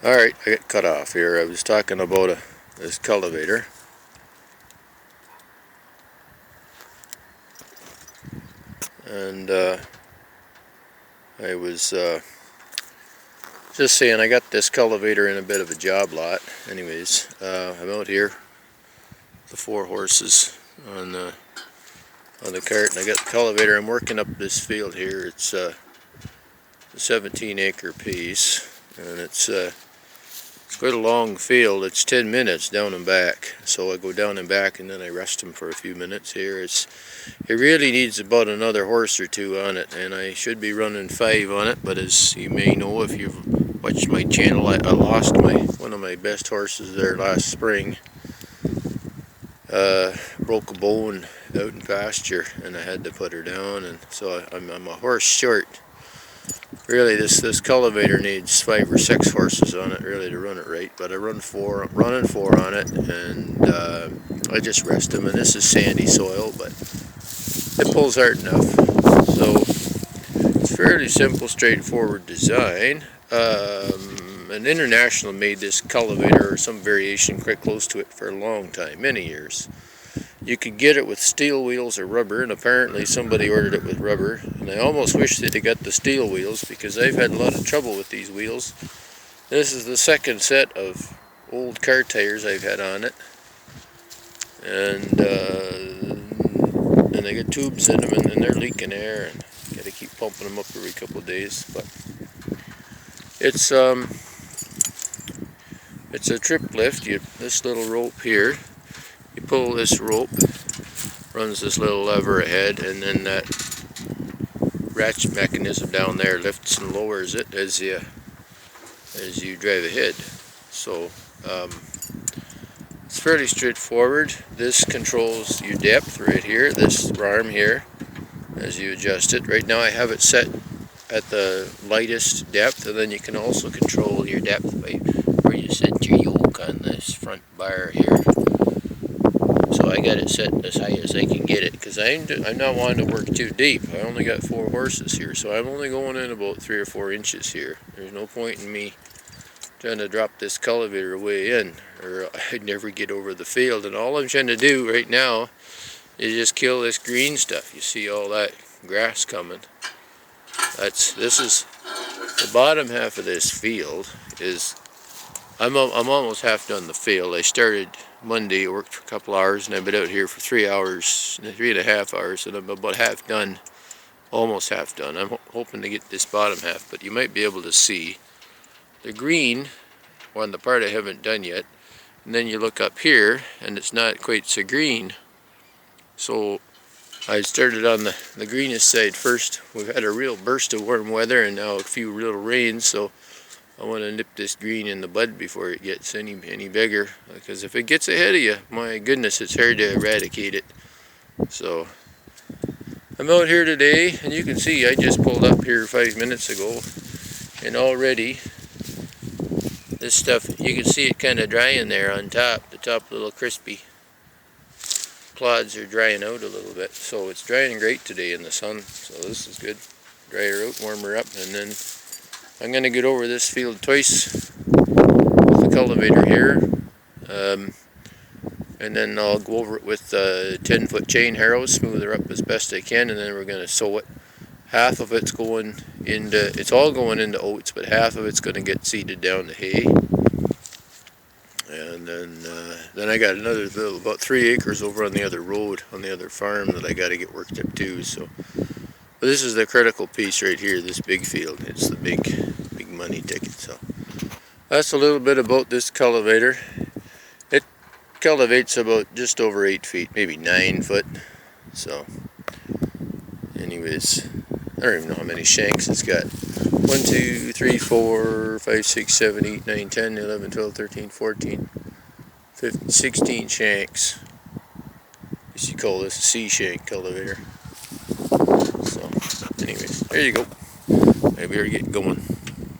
Alright, I got cut off here. I was talking about this cultivator. And I was just saying I got this cultivator in a bit of a job lot. Anyways, I'm out here, the 4 horses on the cart, and I got the cultivator. I'm working up this field here. It's a 17-acre piece, and it's quite a long field. It's 10 minutes down and back, so I go down and back and then I rest them for a few minutes here. It really needs about another horse or 2 on it, and I should be running 5 on it, but as you may know if you've watched my channel, I lost one of my best horses there last spring. Broke a bone out in pasture and I had to put her down, and so I'm a horse short. Really, this cultivator needs 5 or 6 horses on it really to run it right, but I run 4. I'm running 4 on it, and I just rest them. And this is sandy soil, but it pulls hard enough. So it's fairly simple, straightforward design. An international made this cultivator or some variation quite close to it for a long time, many years. You could get it with steel wheels or rubber, and apparently somebody ordered it with rubber. And I almost wish they'd got the steel wheels, because I've had a lot of trouble with these wheels. This is the second set of old car tires I've had on it, and they got tubes in them, and they're leaking air, and got to keep pumping them up every couple of days. But it's a trip lift. This little rope here. You pull this rope, runs this little lever ahead, and then that ratchet mechanism down there lifts and lowers it as you drive ahead. So it's fairly straightforward. This controls your depth right here, this arm here, as you adjust it. Right now I have it set at the lightest depth, and then you can also control your depth by where you set your yoke on this front bar here. So I got it set as high as I can get it, because I'm not wanting to work too deep. I only got 4 horses here, so I'm only going in about 3 or 4 inches here. There's no point in me trying to drop this cultivator way in, or I'd never get over the field. And all I'm trying to do right now is just kill this green stuff. You see all that grass coming. This is the bottom half of this field. I'm almost half done the field. I started Monday, worked for a couple hours, and I've been out here for 3 hours, 3.5 hours, and I'm about half done, almost half done. I'm hoping to get this bottom half, but you might be able to see the green on the part I haven't done yet, and then you look up here, and it's not quite so green. So I started on the greenest side first. We've had a real burst of warm weather, and now a few little rains, so I want to nip this green in the bud before it gets any bigger, because if it gets ahead of you, my goodness, it's hard to eradicate it. So I'm out here today, and you can see I just pulled up here 5 minutes ago, and already this stuff, you can see it kind of drying there on top. The top little crispy clods are drying out a little bit, so it's drying great today in the sun, so this is good. Dry her out, warm her up, and then I'm going to get over this field twice with the cultivator here, and then I'll go over it with 10-foot chain harrows, smooth her up as best I can, and then we're going to sow it. Half of it's going into, it's all going into oats, but half of it's going to get seeded down to hay. And then I got another little, about 3 acres over on the other road, on the other farm, that I got to get worked up too. So, but this is the critical piece right here, this big field. It's the big money ticket. So that's a little bit about this cultivator. It cultivates about just over 8 feet, maybe 9 foot. So anyways, I don't even know how many shanks it's got. 1, 2, 3, 4, 5, 6, 7, 8, 9, 10, 11, 12, 13, 14, 15, 16 shanks. I guess you call this a C-shank cultivator. So anyways, there you go. Maybe we're getting going.